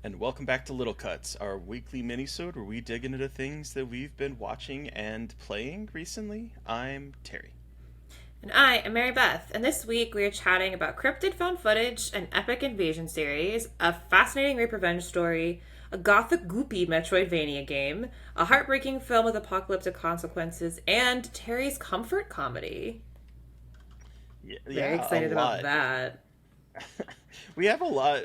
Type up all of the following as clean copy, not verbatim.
and welcome back to Little Cuts, our weekly minisode where we dig into the things that we've been watching and playing recently. I'm Terry. And I am Mary Beth, and this week we are chatting about cryptid found footage, an epic invasion series, a fascinating rape revenge story, a gothic goopy Metroidvania game, a heartbreaking film with apocalyptic consequences, and Terry's comfort comedy. Yeah, Very yeah, a excited about lot. that. We have a lot.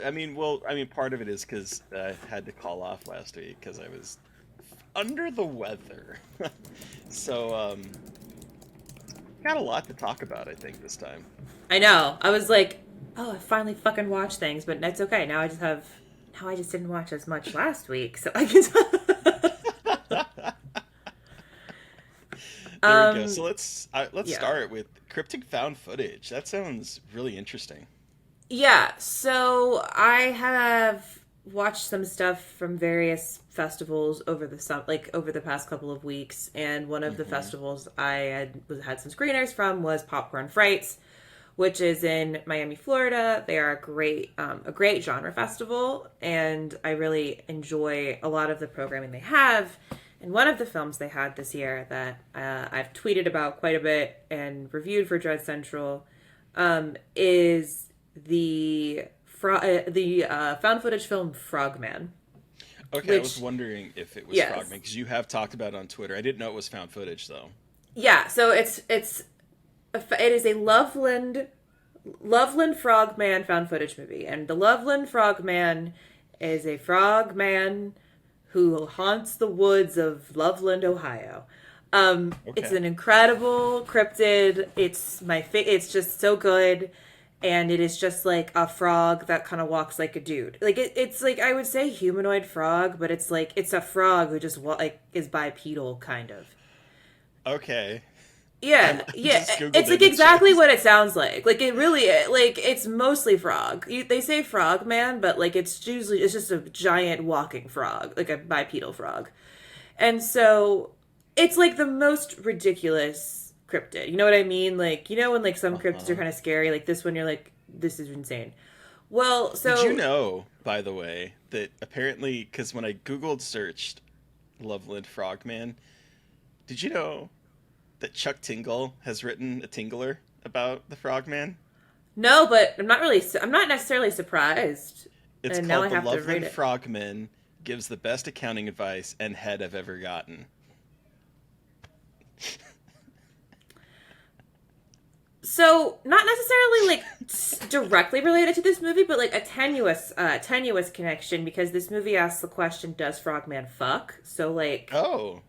Part of it is because I had to call off last week because I was under the weather. So, got a lot to talk about, I think, this time. I know. I was like, oh, I finally fucking watched things, but that's okay. Now I just didn't watch as much last week, so I can. There we go. So let's Yeah. start with cryptic found footage. That sounds really interesting. Yeah, so I have watched some stuff from various festivals over over the past couple of weeks, and one of the Mm-hmm. festivals I had some screeners from was Popcorn Frights, which is in Miami, Florida. They are a great genre festival, and I really enjoy a lot of the programming they have. And one of the films they had this year that I've tweeted about quite a bit and reviewed for Dread Central is the found footage film Frogman, Okay, I was which wondering if it was yes, Frogman because you have talked about it on Twitter. I didn't know it was found footage though. yeah. So it is a Loveland Frogman found footage movie, and the Loveland Frogman is a frogman who haunts the woods of Loveland, Ohio. It's Okay. an incredible cryptid. It's just so good, and it is just like a frog that kind of walks like a dude. It's like I would say humanoid frog, but it's a frog who just is bipedal kind of. Okay. Yeah, I yeah. just googled It's like exactly images. what it sounds like. Like it really, like it's mostly frog. They say frog man, but like it's just a giant walking frog, like a bipedal frog. And so it's like the most ridiculous cryptid. You know what I mean? Like when like some cryptids are Uh-huh. kind of scary. Like this one, you're like, this is insane. Well, Did you so know, by the way, that apparently, because when I googled searched Loveland Frogman, did you know that Chuck Tingle has written a Tingler about the Frogman? no, but I'm not necessarily surprised. It's And now I called The have to read Loveland it. Frogman Gives the Best Accounting Advice and Head I've Ever Gotten. So not necessarily like directly related to this movie, but like a tenuous connection because this movie asks the question, "Does Frogman fuck?" So like, Oh,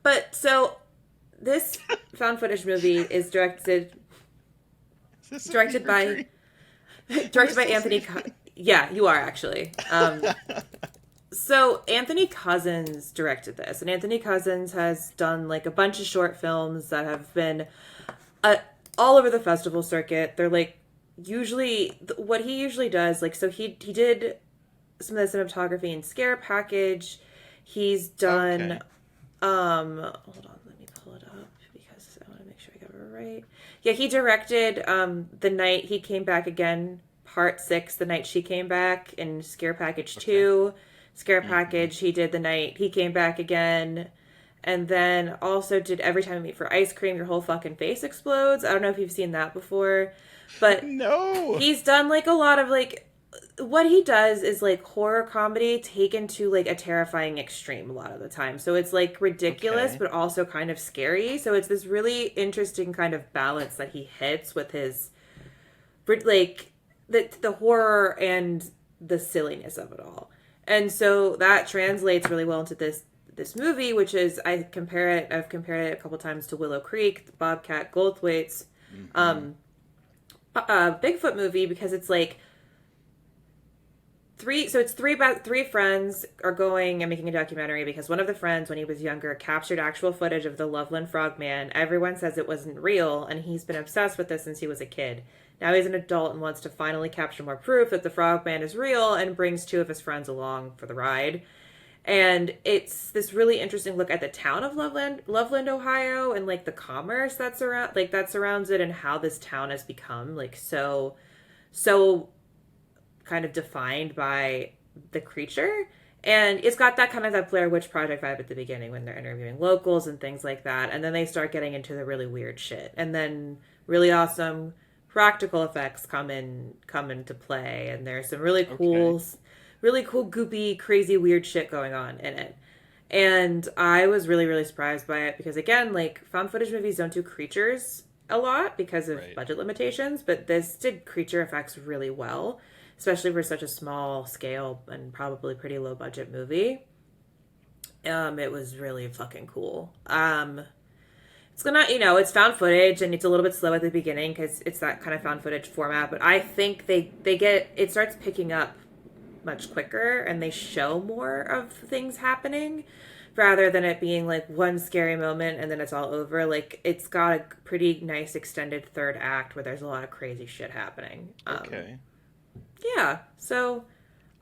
but so this found footage movie is is this a directed fever by dream? Am I directed by still Anthony. seeing it? Yeah, you are actually. So Anthony Cousins directed this, and Anthony Cousins has done like a bunch of short films that have been uh, all over the festival circuit. They're like usually what he usually does. Like so, he did some of the cinematography in Scare Package. He's done. Okay. Hold on, let me pull it up because I want to make sure I got it right. Yeah, he directed The Night He Came Back Again, Part 6, The Night She Came Back, in Scare Package Okay. 2. Scare Hmm. Package, he did The Night He Came Back Again. And then also did Every Time I Meet for Ice Cream, Your Whole Fucking Face Explodes. I don't know if you've seen that before. But No. he's done like a lot of like what he does is like horror comedy taken to like a terrifying extreme a lot of the time. So it's like ridiculous Okay. but also kind of scary. So it's this really interesting kind of balance that he hits with his like the horror and the silliness of it all. And so that translates really well into this movie, which is I've compared it a couple times to Willow Creek, the Bobcat Goldthwait's Hmm. Bigfoot movie because it's like three friends are going and making a documentary because one of the friends when he was younger captured actual footage of the Loveland Frogman. Everyone says it wasn't real, and he's been obsessed with this since he was a kid. Now he's an adult and wants to finally capture more proof that the Frogman is real, and brings two of his friends along for the ride. And it's this really interesting look at the town of Loveland, Ohio, and like the commerce that surrounds it, and how this town has become like so kind of defined by the creature. And it's got that kind of that Blair Witch Project vibe at the beginning when they're interviewing locals and things like that. And then they start getting into the really weird shit. And then really awesome practical effects come into play. And there's some Okay. really cool, goopy, crazy, weird shit going on in it. And I was really, really surprised by it because, again, like, found footage movies don't do creatures a lot because of Right. budget limitations, but this did creature effects really well, especially for such a small scale and probably pretty low budget movie. It was really fucking cool. It's gonna, it's found footage and it's a little bit slow at the beginning because it's that kind of found footage format, but I think they get it starts picking up much quicker and they show more of things happening rather than it being like one scary moment and then it's all over. Like it's got a pretty nice extended third act where there's a lot of crazy shit happening. Okay. Yeah, so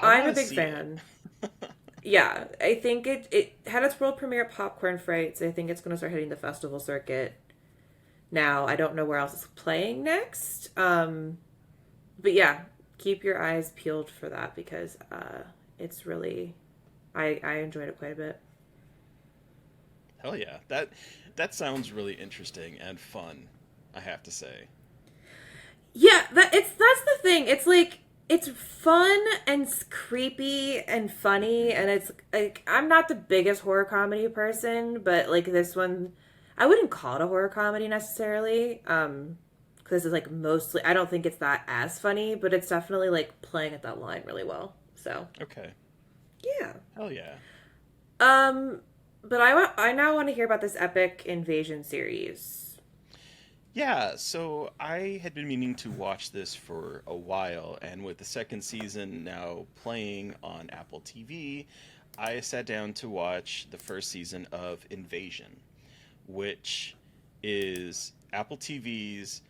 I I'm want a to big see it. fan. Yeah, I think it had its world premiere at Popcorn Frights. I think it's going to start hitting the festival circuit now. I don't know where else it's playing next. But yeah, keep your eyes peeled for that because it's really I enjoyed it quite a bit. Hell yeah. That sounds really interesting and fun, I have to say. Yeah, that's the thing. It's like it's fun and creepy and funny and it's like I'm not the biggest horror comedy person, but like this one I wouldn't call it a horror comedy necessarily. Because it's like mostly I don't think it's that as funny, but it's definitely like playing at that line really well. So, Okay. yeah. Hell yeah. Um but I now want to hear about this epic invasion series. Yeah, so I had been meaning to watch this for a while, and with the second season now playing on Apple TV, I sat down to watch the first season of Invasion, which is Apple TV's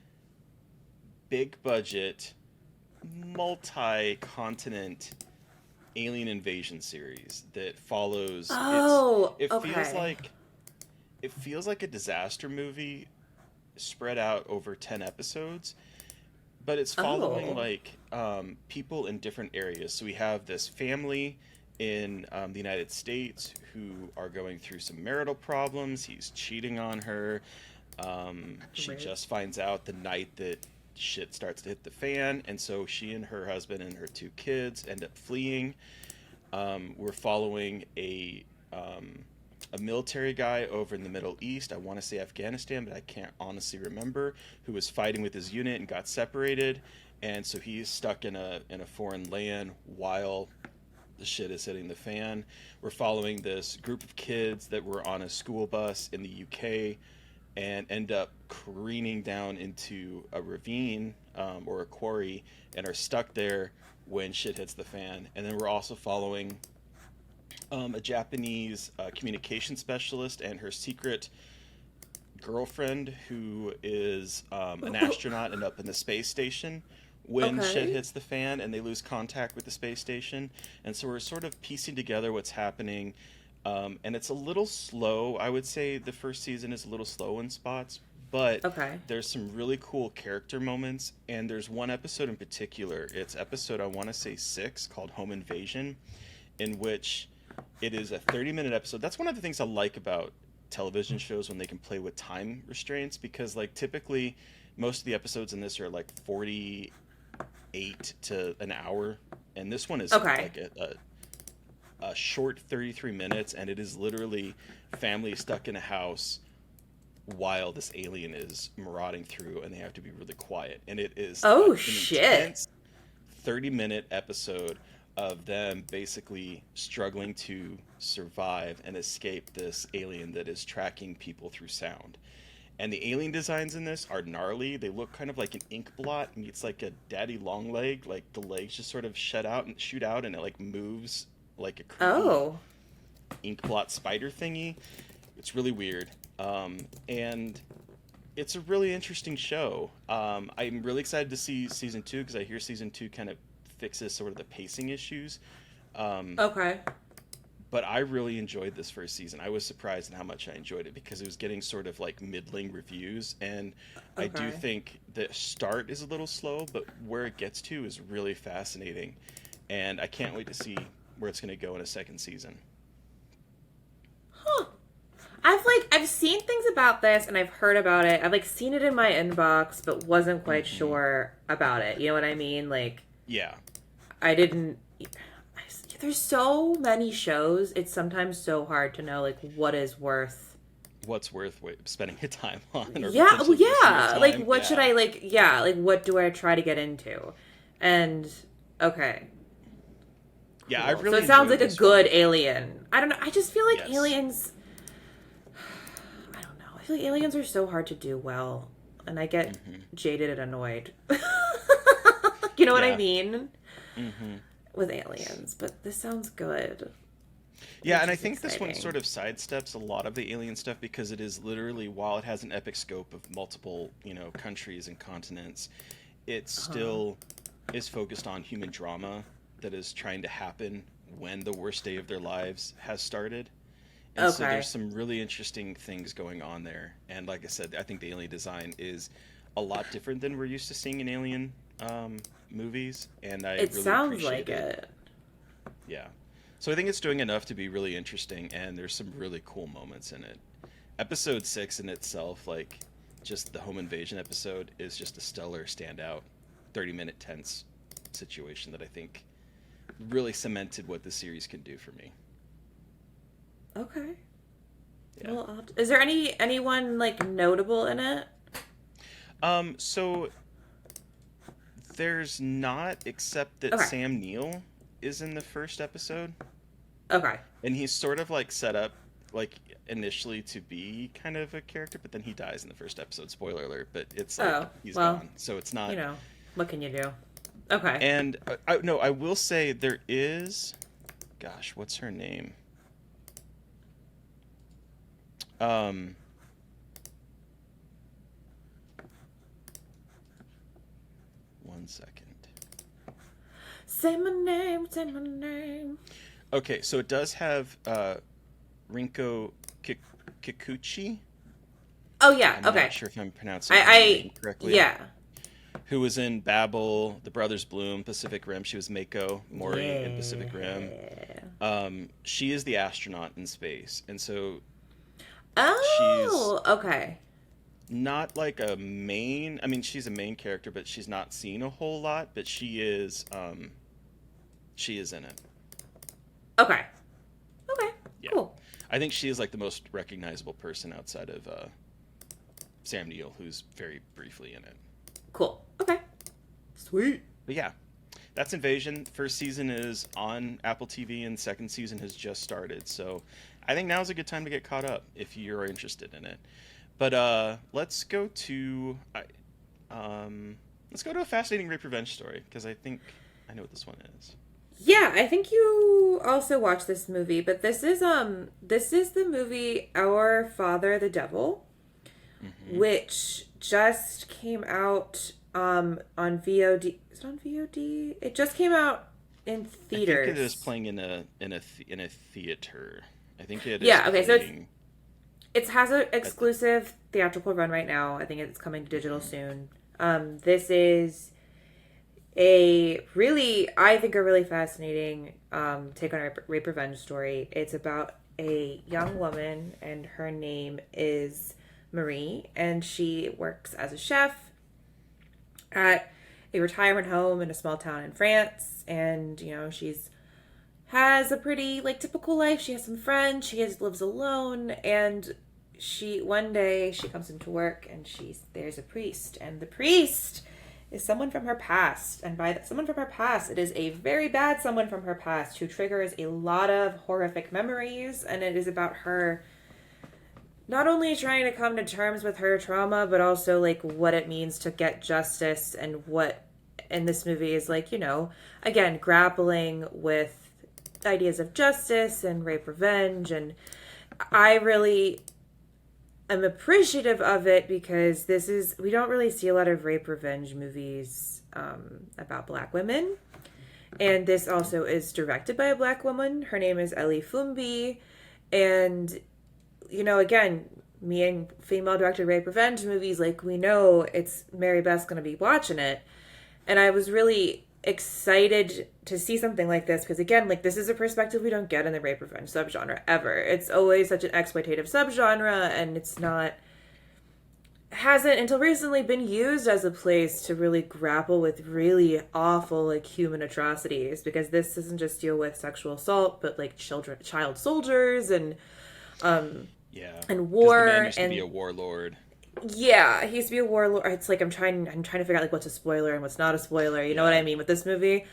big budget, multi continent alien invasion series that follows Oh, it feels okay. like a disaster movie spread out over 10 episodes, but it's following Oh. like people in different areas. So we have this family in the United States who are going through some marital problems. He's cheating on her. She Right. just finds out the night that shit starts to hit the fan, and so she and her husband and her two kids end up fleeing. We're following a military guy over in the Middle East. I want to say Afghanistan, but I can't honestly remember. Who was fighting with his unit and got separated, and so he's stuck in a foreign land while the shit is hitting the fan. We're following this group of kids that were on a school bus in the UK and end up careening down into a ravine or a quarry and are stuck there when shit hits the fan. And then we're also following a Japanese communication specialist and her secret girlfriend who is an astronaut and up in the space station when shit Okay. hits the fan and they lose contact with the space station. And so we're sort of piecing together what's happening. And it's a little slow. I would say the first season is a little slow in spots, but Okay. there's some really cool character moments. And there's one episode in particular. It's episode, I want to say 6, called Home Invasion, in which it is a 30-minute episode. That's one of the things I like about television shows when they can play with time restraints because like typically most of the episodes in this are like 48 to an hour, and this one is Okay. like a short 33 minutes, and it is literally family stuck in a house while this alien is marauding through and they have to be really quiet, and it is Oh an shit. intense 30-minute episode of them basically struggling to survive and escape this alien that is tracking people through sound. And the alien designs in this are gnarly. They look kind of like an ink blot meets like a daddy long leg. Like the legs just sort of shut out and shoot out, and it like moves like a creepy Oh. ink blot spider thingy. It's really weird. And it's a really interesting show. I'm really excited to see season 2 because I hear season 2 kind of fixes sort of the pacing issues. Um, Okay. but I really enjoyed this first season. I was surprised at how much I enjoyed it because it was getting sort of like middling reviews, and I do Okay. think the start is a little slow, but where it gets to is really fascinating. and I can't wait to see where it's going to go in a second season. Huh. I've seen things about this and I've heard about it. I've like seen it in my inbox, but wasn't quite Hmm. sure about it. You know what I mean? Like Yeah. I didn't. There's so many shows. It's sometimes so hard to know like what is worth. What's worth spending your time on, or Yeah, well, potentially wasting your yeah. Like time? what should Yeah. I like? Yeah, like what do I try to get into? And okay, Yeah, I cool. So really it sounds enjoyed like a this one. good Alien. I don't know. I just feel like Yes. aliens. I don't know. I feel like aliens are so hard to do well, and I get Hmm. jaded and annoyed. You know what I Yeah. mean Hmm. with aliens? But this sounds good, Yeah, which and I is think this one exciting. sort of sidesteps a lot of the alien stuff because it is literally, while it has an epic scope of multiple, countries and continents, it Uh-huh. still is focused on human drama that is trying to happen when the worst day of their lives has started. And so there's Okay. some really interesting things going on there. And like I said, I think the alien design is a lot different than we're used to seeing in alien movies, and I It really sounds like appreciate it. it. Yeah. So I think it's doing enough to be really interesting, and there's some really cool moments in it. Episode 6 in itself, like just the home invasion episode, is just a stellar standout 30-minute tense situation that I think really cemented what the series can do for me. Okay. Yeah. Well, is there anyone like notable in it? So there's not, except that Okay. Sam Neill is in the first episode, Okay. and he's sort of like set up like initially to be kind of a character, but then he dies in the first episode. Spoiler alert, but it's like Oh, he's well, gone, so it's not. what can you do? Okay. And no, I will say there is, gosh, what's her name? Um, one second. Say my name, say my name. Okay, so it does have Rinko Kikuchi. Oh yeah, I'm not okay. sure if I'm pronouncing her I name correctly. yeah. Who was in Babel, The Brothers Bloom, Pacific Rim. She was Mako Mori in Pacific Rim. Yeah. She is the astronaut in space, and so she's Oh, okay. not like a main. I mean, she's a main character, but she's not seen a whole lot. But she is. She is in it. Okay. Okay. Yeah, Cool. I think she is like the most recognizable person outside of Sam Neill, who's very briefly in it. Cool. Okay. Sweet. But yeah, that's Invasion. First season is on Apple TV, and second season has just started. So I think now is a good time to get caught up if you're interested in it. But let's go to a fascinating rape revenge story because I think I know what this one is. Yeah, I think you also watched this movie, but this is the movie Our Father the Devil, Hmm. which just came out on VOD. Is it on VOD? It just came out in I think it is theaters. playing in a theater. I think it is Yeah, okay, so playing it has an at the. exclusive theatrical run right now. I think it's coming to digital soon. This is a really, I think, a really fascinating take on a rape revenge story. It's about a young woman, and her name is Marie, and she works as a chef at a retirement home in a small town in France. And she's has a pretty like typical life. She has some friends. Lives alone, and she one day she comes into work and there's a priest, and the priest is someone from her past, and by someone from her past, it is a very bad someone from her past who triggers a lot of horrific memories, and it is about her not only trying to come to terms with her trauma, but also like what it means to get justice, and what in this movie is like, again, grappling with ideas of justice and rape revenge. And I really am appreciative of it because we don't really see a lot of rape revenge movies about black women. And this also is directed by a black woman. Her name is Ellie Fumbi. And again, me and female directed rape revenge movies, like, we know it's Mary Beth's going to be watching it. And I was really excited to see something like this because, again, like, this is a perspective we don't get in the rape revenge subgenre ever. It's always such an exploitative subgenre, and it's not, hasn't until recently been used as a place to really grapple with really awful, like, human atrocities, because this doesn't just deal with sexual assault, but like child soldiers and Yeah. and 'Cause the war man used to and be a warlord. yeah, he used to be a warlord. It's like I'm trying to figure out like what's a spoiler and what's not a spoiler. You know what I mean with this movie?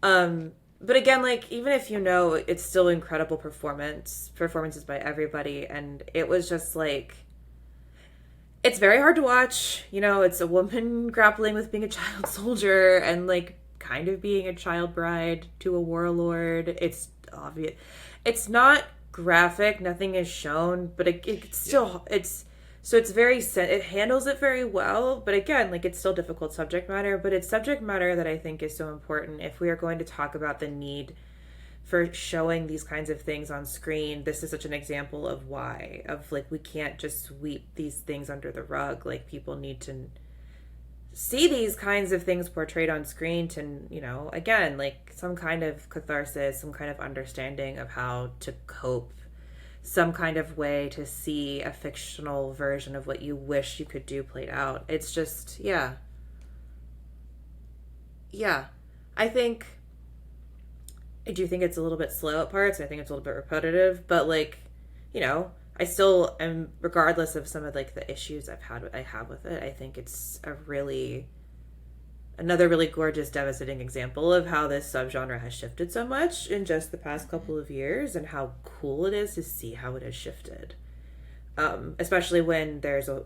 But again, like, even if you know, it's still incredible performances by everybody, and it was just like, it's very hard to watch. You know, it's a woman grappling with being a child soldier and like kind of being a child bride to a warlord. It's obvious. It's not graphic. Nothing is shown, but it's still it's so it's very it handles it very well. But again, like, it's still difficult subject matter. But it's subject matter that I think is so important if we are going to talk about the need for showing these kinds of things on screen. This is such an example of why, of like, we can't just sweep these things under the rug. Like, people need to see these kinds of things portrayed on screen to, you know, again, like, some kind of catharsis, some kind of understanding of how to cope, some kind of way to see a fictional version of what you wish you could do played out. It's just, yeah. I do think it's a little bit slow at parts. I think it's a little bit repetitive, but like, you know, I still am, regardless of some of like the issues I have with it, I think it's another really gorgeous, devastating example of how this subgenre has shifted so much in just the past couple of years, and how cool it is to see how it has shifted. Especially when there's a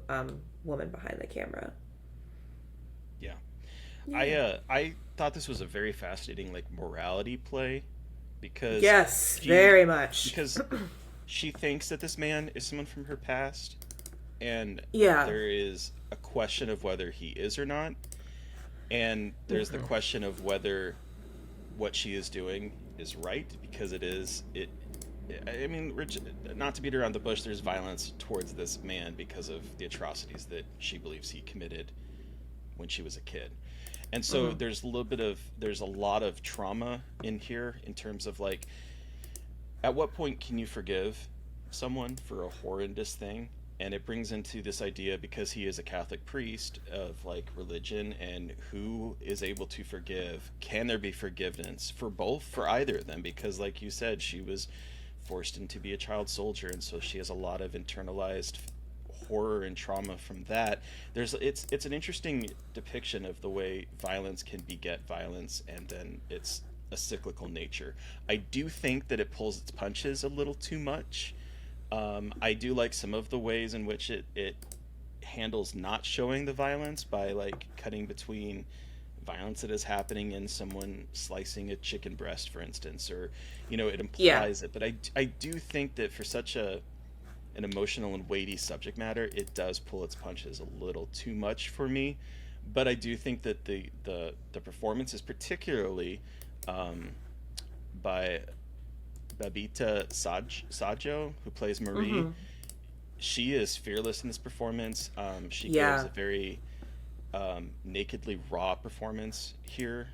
woman behind the camera. Yeah. Yeah. I thought this was a very fascinating, like, morality play, because Yes, she very much. because she thinks that this man is someone from her past, and Yeah. there is a question of whether he is or not, and there's the question of whether what she is doing is right, because I mean, Rich, not to beat around the bush, there's violence towards this man because of the atrocities that she believes he committed when she was a kid. And so there's a lot of trauma in here, in terms of like, at what point can you forgive someone for a horrendous thing? And it brings into this idea, because he is a Catholic priest, of like religion and who is able to forgive. Can there be forgiveness for either of them? Because, like you said, she was forced into be a child soldier, and so she has a lot of internalized horror and trauma from that. It's an interesting depiction of the way violence can beget violence, and then it's a cyclical nature. I do think that it pulls its punches a little too much. I do like some of the ways in which it handles not showing the violence, by like cutting between violence that is happening in someone slicing a chicken breast, for instance, or, you know, it implies it. But I do think that for such an emotional and weighty subject matter, it does pull its punches a little too much for me. But I do think that the performance is particularly by Babita Sajo, who plays Marie. She is fearless in this performance. She gives a very nakedly raw performance here,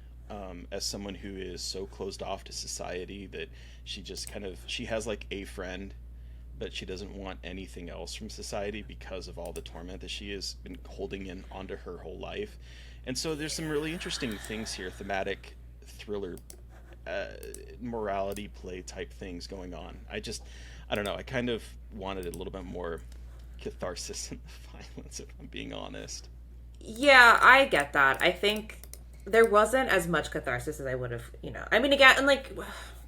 as someone who is so closed off to society that she has like a friend, but she doesn't want anything else from society because of all the torment that she has been holding in onto her whole life. And so there's some really interesting things here, thematic thriller, morality play type things going on. I don't know, I kind of wanted a little bit more catharsis in the violence, if I'm being honest. Yeah, I get that. I think there wasn't as much catharsis as I would have, you know. I mean, again, and like,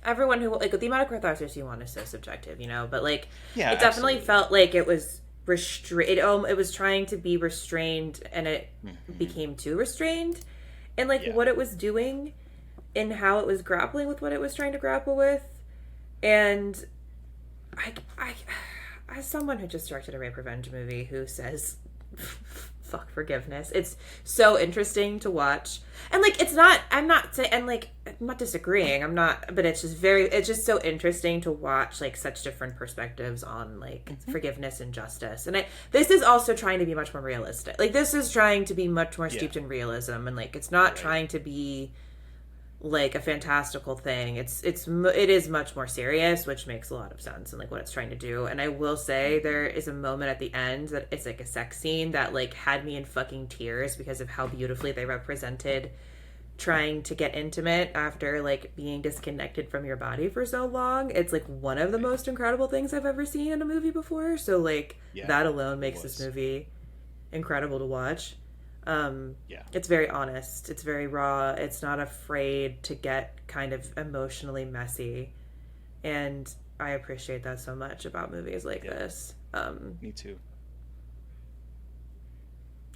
everyone who, like, the amount of catharsis you want is so subjective, you know, but like, Yeah, it definitely absolutely. felt like it was it was trying to be restrained, and it became too restrained in like Yeah. what it was doing and how it was grappling with what it was trying to grapple with. And I as someone who just directed a rape revenge movie who says fuck forgiveness, it's so interesting to watch. And like, it's not, I'm not saying, and like, I'm not disagreeing, I'm not, but it's just so interesting to watch like such different perspectives on like forgiveness and justice. And this is also trying to be much more realistic. Like, this is trying to be much more Yeah. steeped in realism, and like, it's not Right. trying to be like a fantastical thing. It is much more serious, which makes a lot of sense and like what it's trying to do. And I will say Hmm. there is a moment at the end that it's like a sex scene that like had me in fucking tears because of how beautifully they represented trying to get intimate after like being disconnected from your body for so long. It's like one of the Right. most incredible things I've ever seen in a movie before. So like Yeah, that alone it makes this was. movie incredible to watch. Yeah. It's very honest. It's very raw. It's not afraid to get kind of emotionally messy, and I appreciate that so much about movies like Yeah. this. Me too.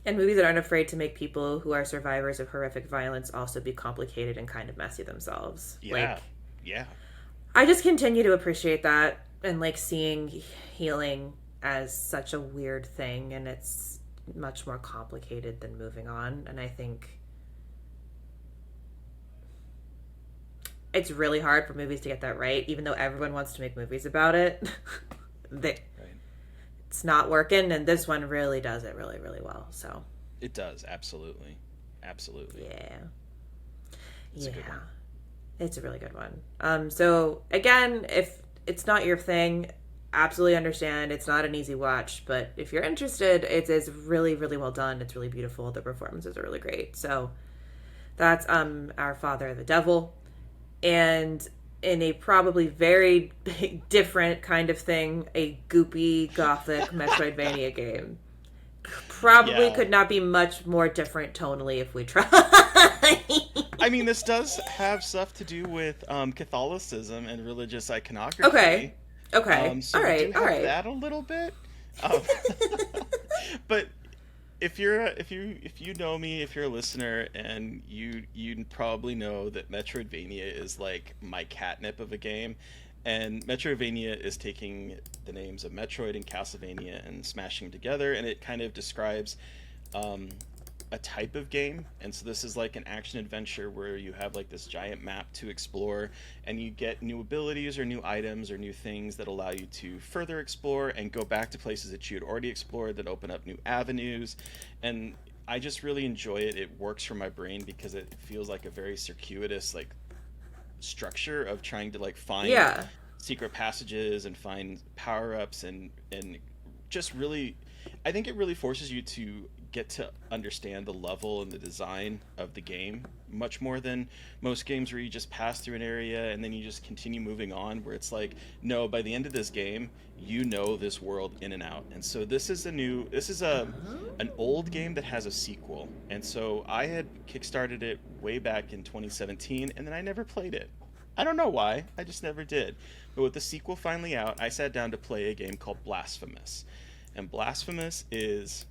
And movies that aren't afraid to make people who are survivors of horrific violence also be complicated and kind of messy themselves. Yeah. Like, Yeah. I just continue to appreciate that and like seeing healing as such a weird thing, and it's much more complicated than moving on. And I think it's really hard for movies to get that right, even though everyone wants to make movies about it. they, Right. it's not working, and this one really does it really, really well. So, It does. Absolutely. Absolutely. yeah. It's a good Yeah. one. It's a really good one. So again, if it's not your thing, absolutely understand. It's not an easy watch, but if you're interested, it's really, really well done. It's really beautiful. The performances are really great. So that's Our Father the Devil. And in a probably very different kind of thing, a goopy gothic Metroidvania game. Probably Yeah. could not be much more different tonally if we try. I mean, this does have stuff to do with Catholicism and religious Okay. iconography. Okay. So All we do right. All have right. that a little bit. Um, but if you know me, if you're a listener, and you probably know that Metroidvania is like my catnip of a game, and Metroidvania is taking the names of Metroid and Castlevania and smashing them together, and it kind of describes um, a type of game. And so this is like an action adventure where you have like this giant map to explore, and you get new abilities or new items or new things that allow you to further explore and go back to places that you had already explored that open up new avenues. And I just really enjoy it. It works for my brain because it feels like a very circuitous like structure of trying to like find Yeah. secret passages and find power-ups and just really, I think it really forces you to get to understand the level and the design of the game much more than most games where you just pass through an area and then you just continue moving on, where it's like, no, by the end of this game you know this world in and out. And so this is a an old game that has a sequel. And so I had kickstarted it way back in 2017, and then I never played it. I don't know why. I just never did. But with the sequel finally out, I sat down to play a game called Blasphemous. And Blasphemous is,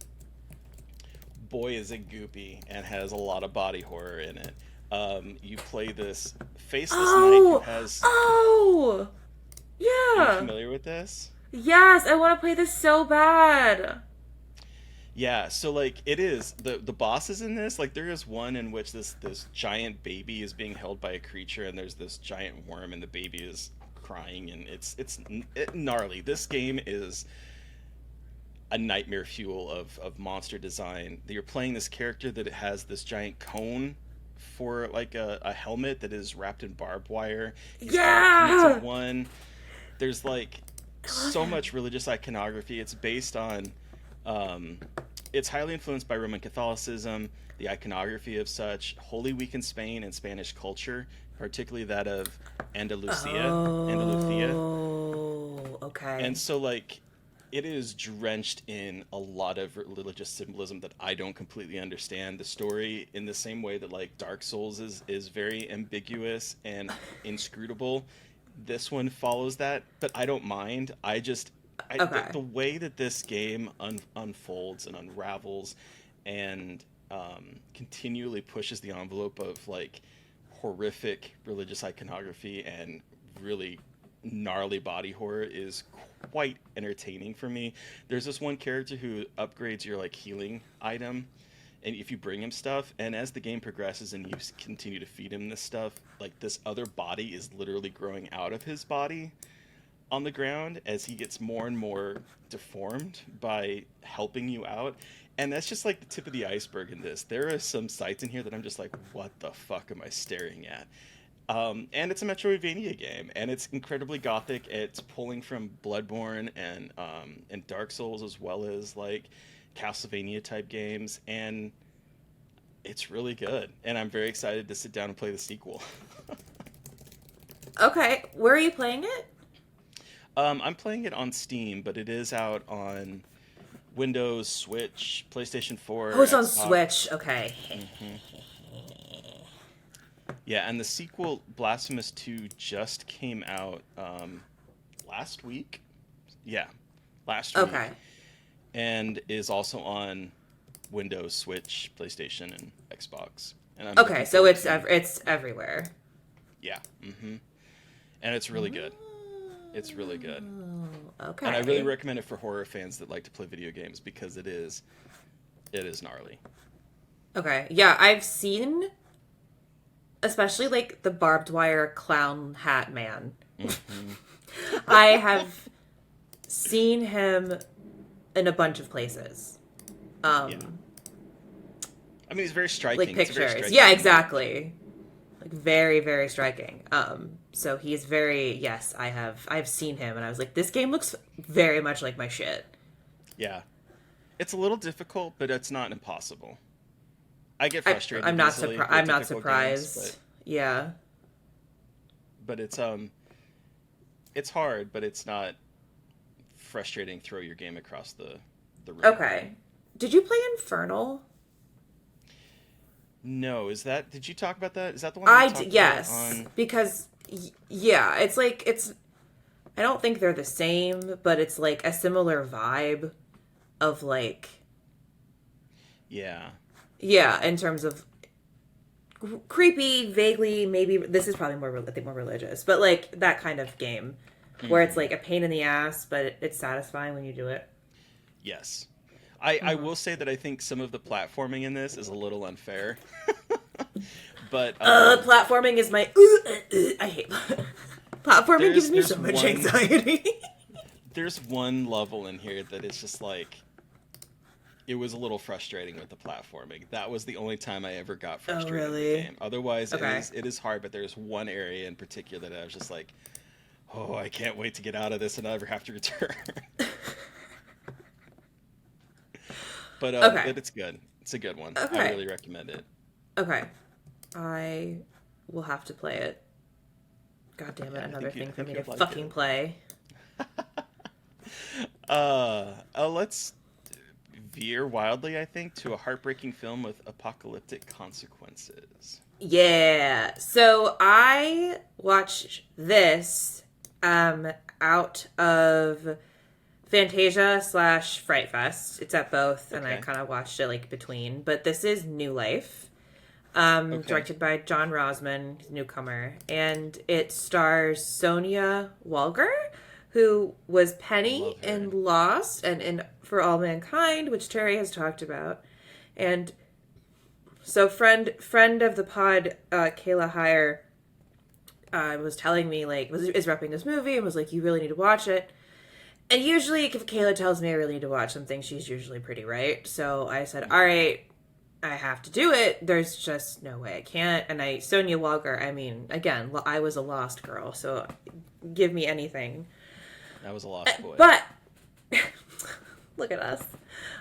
boy, is it goopy and has a lot of body horror in it. You play this faceless knight who Oh. has. Oh. Are you Yeah. familiar with this? Yes, I want to play this so bad. Yeah, so like it is the bosses in this, like there is one in which this giant baby is being held by a creature, and there's this giant worm and the baby is crying, and it's gnarly. This game is a nightmare fuel of monster design. You're playing this character that has this giant cone for like a helmet that is wrapped in barbed wire. He's got a pennant of Yeah. one. There's like I love so him. much religious iconography. It's based on um, it's highly influenced by Roman Catholicism, the iconography of such, Holy Week in Spain, and Spanish culture, particularly that of Andalusia. Oh. And Okay. so like it is drenched in a lot of religious symbolism that I don't completely understand. The story, in the same way that like Dark Souls is very ambiguous and inscrutable, this one follows that, but I don't mind. The Okay. way that this game unfolds and unravels and continually pushes the envelope of like horrific religious iconography and really gnarly body horror is quite entertaining for me. There's this one character who upgrades your like healing item, and if you bring him stuff, and as the game progresses and you continue to feed him this stuff, like this other body is literally growing out of his body. on the ground as he gets more and more deformed by helping you out. And that's just like the tip of the iceberg in this. There are some sites in here that I'm just like, what the fuck am I staring at? And it's a Metroidvania game, and it's incredibly gothic. It's pulling from Bloodborne and Dark Souls, as well as like Castlevania type games, and it's really good. And I'm very excited to sit down and play the sequel. Okay, where are you playing it? I'm playing it on Steam, but it is out on Windows, Switch, PlayStation 4, Oh, it's on Xbox. Switch. Okay. Yeah, and the sequel, Blasphemous 2, just came out last week. Yeah, last week. Okay. And is also on Windows, Switch, PlayStation, and Xbox. And I'm Okay, looking so forward it's to- it's everywhere. Yeah. And it's really good. It's really good. Okay. And I really recommend it for horror fans that like to play video games because it is gnarly. Okay. Yeah, I've seen especially like the barbed wire clown hat man. I have seen him in a bunch of places. Yeah. I mean, he's very striking. Like It's a very pictures. striking Yeah, image. exactly. Like very, very striking. So he's very yes, I've seen him and I was like, this game looks very much like my shit. Yeah. It's a little difficult, but it's not impossible. I get frustrated. I'm not easily with I'm not difficult surprised. games, Yeah. but it's hard, but it's not frustrating. Throw your game across the room. Okay. Did you play Infernal? No, did you talk about that? Is that the one we talked about Yes, on? because yeah, it's like I don't think they're the same, but it's like a similar vibe of like Yeah. in terms of creepy, vaguely maybe this is probably more I think more religious, but like that kind of game where it's like a pain in the ass, but it's satisfying when you do it. Yes. I will say that I think some of the platforming in this is a little unfair. But Platforming is my I hate platforming gives me so there's much one- anxiety. there's one level in here that is just like it was a little frustrating with the platforming. That was the only time I ever got frustrated with really? the game. Otherwise, Okay. it is hard, but there's one area in particular that I was just like, oh, I can't wait to get out of this and never have to return. But Okay. it's good. It's a good one. Okay. I really recommend it. Okay. I will have to play it. God damn it, Yeah, I another think you- thing I for think me to you'd like fucking it. play. Let's veer wildly, I think, to a heartbreaking film with apocalyptic consequences. Yeah. So I watched this out of Fantasia / Fright Fest. It's at both, and I Okay. kind of watched it like between. But this is New Life, directed by John Rosman, newcomer, and it stars Sonia Walger, who was Penny Love her. in Lost and in For All Mankind, which Terry has talked about, and so friend of the pod, Kayla Heyer, was telling me is repping this movie and was like, you really need to watch it. And usually, if Kayla tells me I really need to watch something, she's usually pretty right. So I said, all right, I have to do it. There's just no way I can't. And Sonia Walger, I mean, again, I was a lost girl, so give me anything. That was a lost boy. But look at us.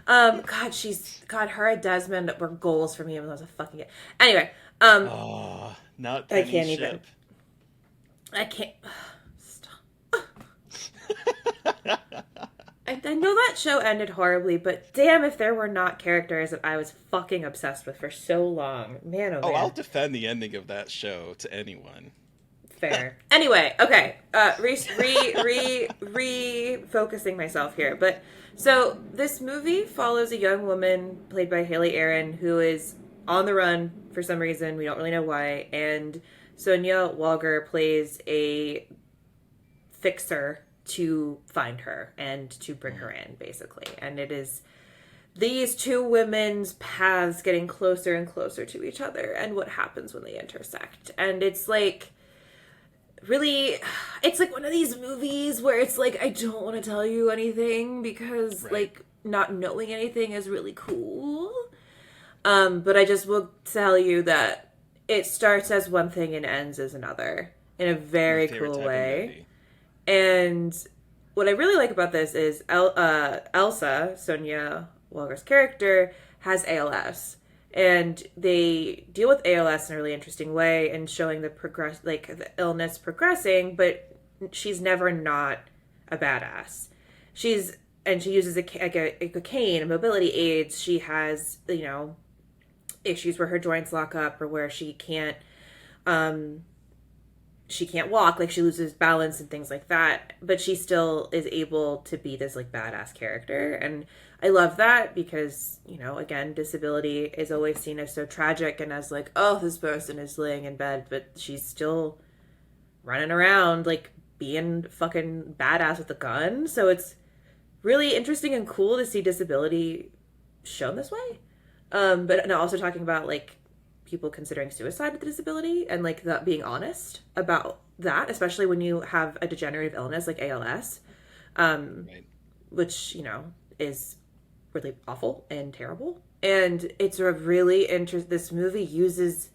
Her and Desmond were goals for me when I was a fucking kid. Anyway, Oh, not I Penny can't even. Ship. I can't. Stop. I know that show ended horribly, but damn if there were not characters that I was fucking obsessed with for so long. Man, oh Oh, man. I'll defend the ending of that show to anyone. Fair. Anyway, okay. Refocusing myself here. But so this movie follows a young woman played by Haley Aaron who is on the run for some reason. We don't really know why. And Sonia Walger plays a fixer to find her and to bring her in, basically. And it is these two women's paths getting closer and closer to each other and what happens when they intersect. And it's like really, it's like one of these movies where it's like I don't want to tell you anything because Right. like not knowing anything is really cool. But I just will tell you that it starts as one thing and ends as another in a My very favorite cool type of way. movie. And what I really like about this is Elsa, Sonia Walker's character, has ALS. And they deal with ALS in a really interesting way and showing the illness progressing, but she's never not a badass. She's and she uses a cane, mobility aids. She has issues where her joints lock up or where um, she can't walk, like she loses balance and things like that, but she still is able to be this like badass character. And I love that because, again, disability is always seen as so tragic and as like, oh, this person is laying in bed, but she's still running around like being fucking badass with a gun. So it's really interesting and cool to see disability shown this way. But and also talking about like people considering suicide with a disability and like that being honest about that, especially when you have a degenerative illness like ALS, um, Right. which is really awful and terrible. And it's a really interesting. This movie uses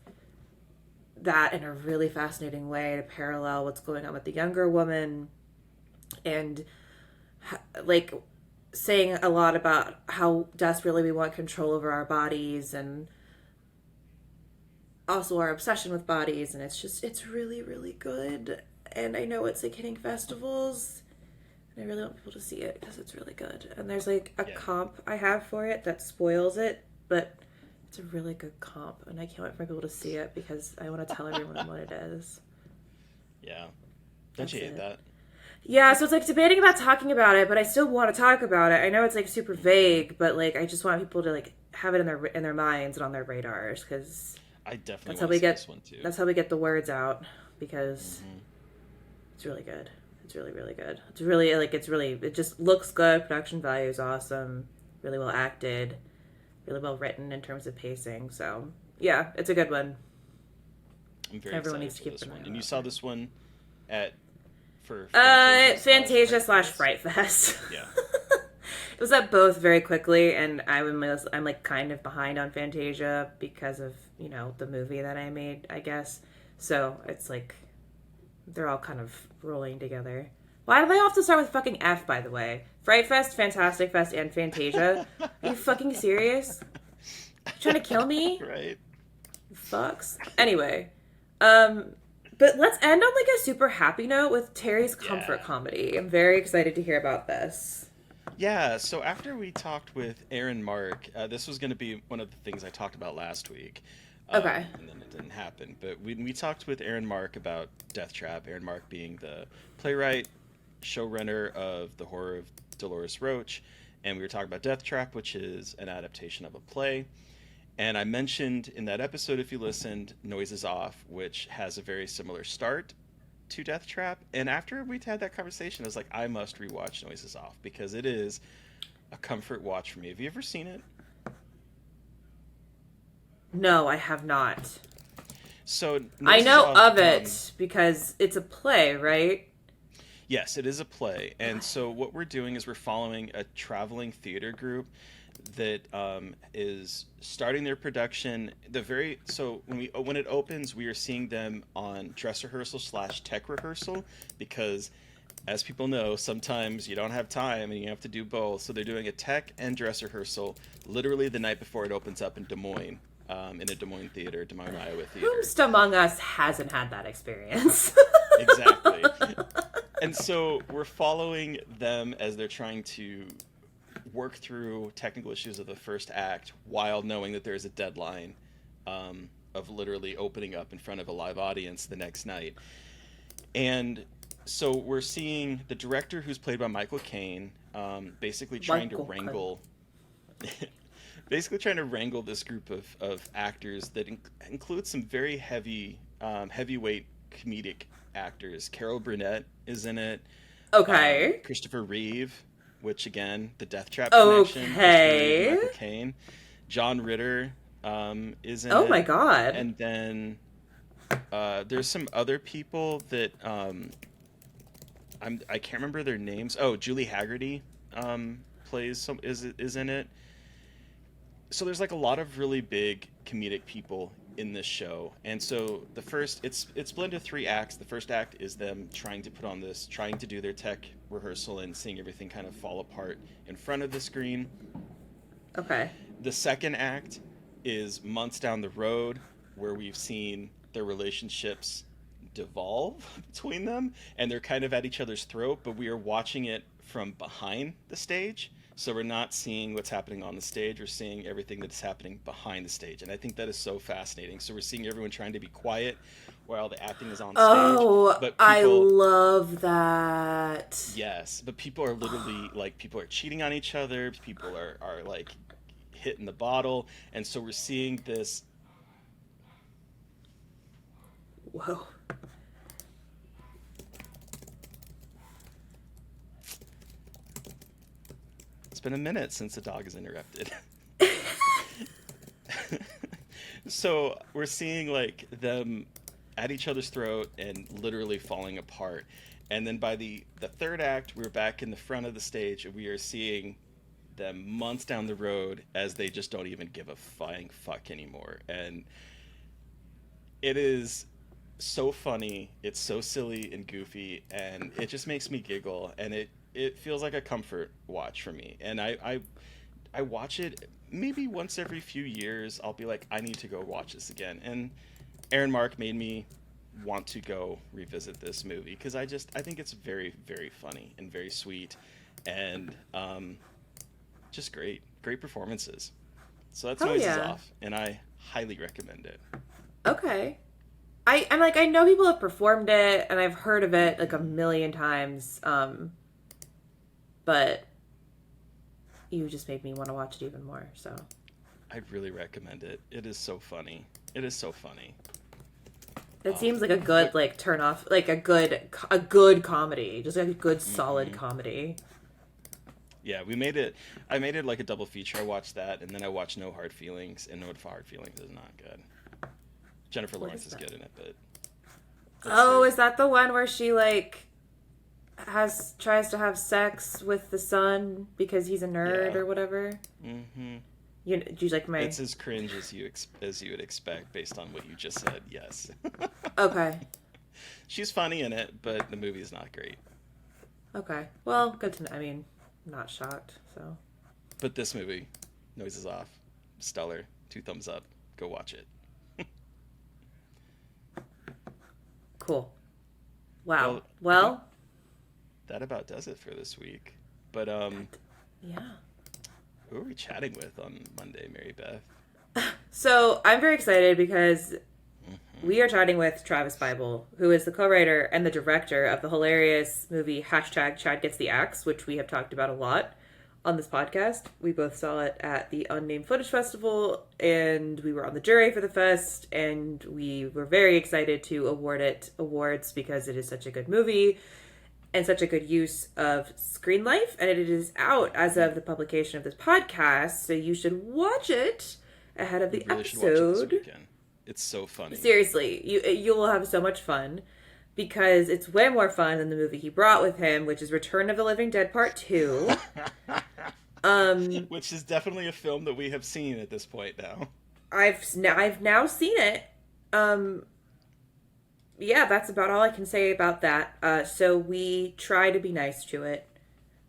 that in a really fascinating way to parallel what's going on with the younger woman and like saying a lot about how desperately we want control over our bodies and also our obsession with bodies. And it's really really good. And I know it's like hitting festivals and I really want people to see it because it's really good. And there's like a Yeah. comp I have for it that spoils it, but it's a really good comp and I can't wait for people to see it because I want to tell everyone what it is. Yeah. Don't That's you hate it. that? Yeah, so it's like debating about talking about it, but I still want to talk about it. I know it's like super vague, but like I just want people to like have it in their minds and on their radars because I definitely that's how want to we see this get one too. that's how we get the words out because Hmm. it's really good. It's really really good. It just looks good. Production value is awesome. Really well acted. Really well written in terms of pacing. So yeah, it's a good one. I'm very Everyone excited needs to for keep this an one. eye And you out saw for. this one at for Fantasia slash Fantasia Fright slash Fest. Fright Fest. Yeah. It was at both very quickly, and I'm like kind of behind on Fantasia because of the movie that I made, I guess. So it's like they're all kind of rolling together. Why do they all have to start with fucking F? By the way, Fright Fest, Fantastic Fest, and Fantasia. Are you fucking serious? You trying to kill me? Right. You fucks. Anyway, um, but let's end on like a super happy note with Terry's comfort Yeah. comedy. I'm very excited to hear about this. Yeah, so after we talked with Aaron Mark, this was going to be one of the things I talked about last week, Okay. and then it didn't happen. But we talked with Aaron Mark about Death Trap, Aaron Mark being the playwright, showrunner of The Horror of Dolores Roach, and we were talking about Death Trap, which is an adaptation of a play. And I mentioned in that episode, if you listened, Noises Off, which has a very similar start to Death Trap. And after we'd had that conversation, I was like, I must rewatch Noises Off because it is a comfort watch for me. Have you ever seen it? No, I have not. So I Noises know Off, of it because it's a play, right? yes, it is a play. And so what we're doing is we're following a traveling theater group that is starting their production. When it opens, we are seeing them on dress rehearsal slash tech rehearsal because, as people know, sometimes you don't have time and you have to do both. So they're doing a tech and dress rehearsal literally the night before it opens up in Des Moines, in a Des Moines, Iowa theater. Whomst among us hasn't had that experience? Exactly. And so we're following them as they're trying to work through technical issues of the first act while knowing that there's a deadline of literally opening up in front of a live audience the next night. And so we're seeing the director, who's played by Michael Caine, basically trying to Michael Caine. wrangle basically trying to wrangle this group of actors that includes some very heavyweight comedic actors. Carol Burnett is in it. Okay. Christopher Reeve, which again, the Death Trap connection. Christopher Reeve and Okay. Michael Caine. John Ritter is in Oh it, my god. and then There's some other people that I can't remember their names. Oh, Julie Haggerty plays some is in it. So there's like a lot of really big comedic people in this show. And so the first it's split into three acts. The first act is them trying to put on this, trying to do their tech rehearsal and seeing everything kind of fall apart in front of the screen. Okay. The second act is months down the road where we've seen their relationships devolve between them and they're kind of at each other's throat, but we are watching it from behind the stage. So we're not seeing what's happening on the stage, we're seeing everything that's happening behind the stage. And I think that is so fascinating. So we're seeing everyone trying to be quiet while the acting is on stage. Oh, But I people love that. Yes, but people are literally like people are cheating on each other, people are like hitting the bottle, and so we're seeing this. Whoa. It's been a minute since the dog has interrupted. So we're seeing like them at each other's throat and literally falling apart. And then by the third act, we're back in the front of the stage and we are seeing them months down the road as they just don't even give a flying fuck anymore. And it is so funny, it's so silly and goofy, and it just makes me giggle, and it feels like a comfort watch for me. And I watch it maybe once every few years. I'll be like, I need to go watch this again. And Aaron Mark made me want to go revisit this movie because I think it's very, very funny and very sweet, and just great performances. So that's Oh Noises yeah. Off, and I highly recommend it. Okay. I'm like, I know people have performed it and I've heard of it like a million times. But you just made me want to watch it even more. So I really recommend it. It is so funny. It is so funny. it seems like a good like turn off, like a good comedy, just like a good solid comedy. Yeah, we made it. I made it like a double feature. I watched that, and then I watched No Hard Feelings, and No Hard Feelings is not good. Jennifer What Lawrence is that? good in it, but Oh, is that the one where she like tries to have sex with the son because he's a nerd yeah. or whatever? Mm-hmm. Do you like my? It's as cringe as you would expect based on what you just said. Yes. Okay. She's funny in it, but the movie is not great. Okay. Well, good to know. I mean, not shocked. So. But this movie, Noises Off, stellar. 2 thumbs up. Go watch it. Cool. Wow. I Well. think that about does it for this week. But Yeah. who are we chatting with on Monday, Mary Beth? So I'm very excited because we are chatting with Travis Bible, who is the co-writer and the director of the hilarious movie #Chad Gets the Axe, which we have talked about a lot on this podcast. We both saw it at the Unnamed Footage Festival, and we were on the jury for the fest, and we were very excited to award it awards because it is such a good movie and such a good use of screen life, and it is out as of the publication of this podcast, so you should watch it ahead of the You really should watch it this episode. weekend. It's so funny. Seriously, you will have so much fun because it's way more fun than the movie he brought with him, which is Return of the Living Dead Part 2. Which is definitely a film that we have seen at this point now. I've now seen it. Yeah, that's about all I can say about that. So we try to be nice to it,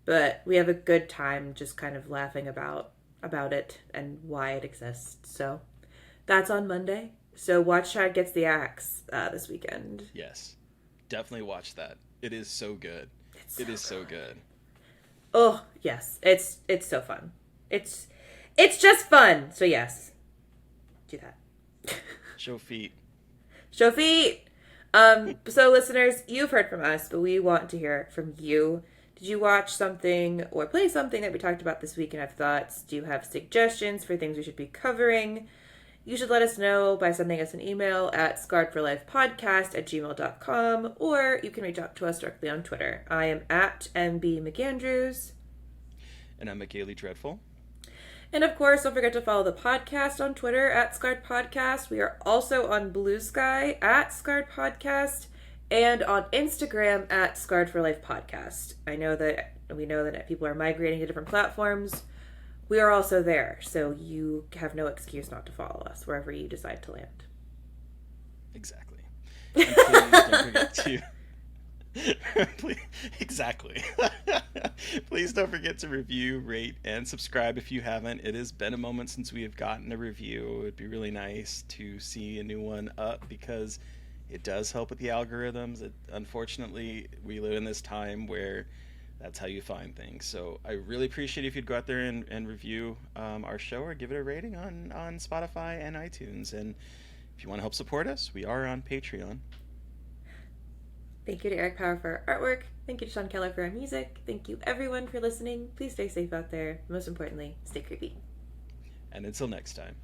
but we have a good time just kind of laughing about it and why it exists. So that's on Monday. So watch Chad Gets the Axe this weekend. Yes. Definitely watch that. It is so good. It is so good. Oh yes, it's so fun. It's just fun. So yes, do that. Show feet. Show feet. So listeners, you've heard from us, but we want to hear from you. Did you watch something or play something that we talked about this week and have thoughts? Do you have suggestions for things we should be covering? You should let us know by sending us an email at scarredforlifepodcast@gmail.com, or you can reach out to us directly on Twitter. I am at MB McAndrews. And I'm McKaylee Dreadful. And of course, don't forget to follow the podcast on Twitter at Scarred Podcast. We are also on Blue Sky at Scarred Podcast and on Instagram at Scarred for Life Podcast. We know that people are migrating to different platforms. We are also there, so you have no excuse not to follow us wherever you decide to land. Exactly. And please don't forget to exactly. Please don't forget to review, rate, and subscribe if you haven't. It has been a moment since we have gotten a review. It'd be really nice to see a new one up because it does help with the algorithms. Unfortunately, we live in this time where that's how you find things. So I really appreciate if you'd go out there and review our show or give it a rating on Spotify and iTunes. And if you want to help support us, we are on Patreon. Thank you to Eric Power for our artwork. Thank you to Sean Keller for our music. Thank you everyone for listening. Please stay safe out there. Most importantly, stay creepy. And until next time.